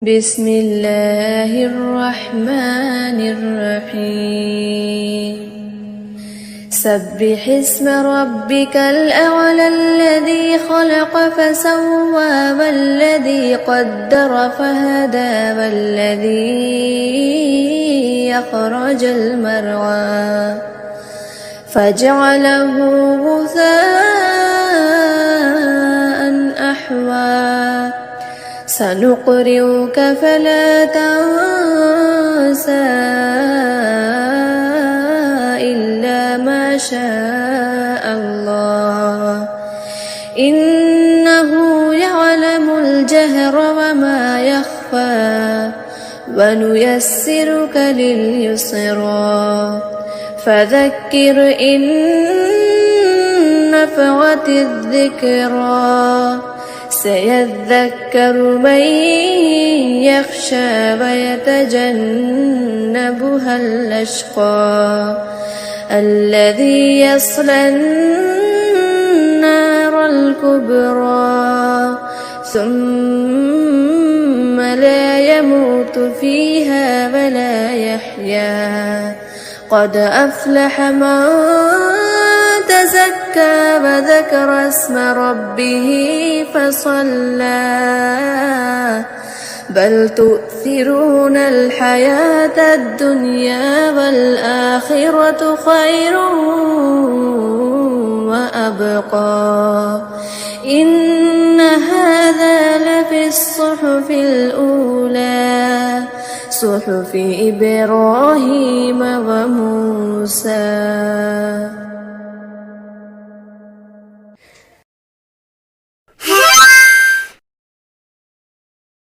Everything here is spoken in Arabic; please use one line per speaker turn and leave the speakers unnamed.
بسم الله الرحمن الرحيم سبح اسم ربك الأعلى الذي خلق فسوى والذي قدر فهدى والذي أخرج المرعى فجعله غثاء أحوى سنقرئك فلا تنسى إلا ما شاء الله إنه يعلم الجهر وما يخفى ونيسرك لليسرى فذكر إن نفعت الذكرى سيذكر من يخشى ويتجنبها الأشقى الذي يصلى النار الكبرى ثم لا يموت فيها ولا يحيا قد أفلح من تزكى وذكر اسم ربه فصلى بل تؤثرون الحياة الدنيا والآخرة خير وأبقى إن هذا لفي الصحف الأولى صحف إبراهيم وموسى.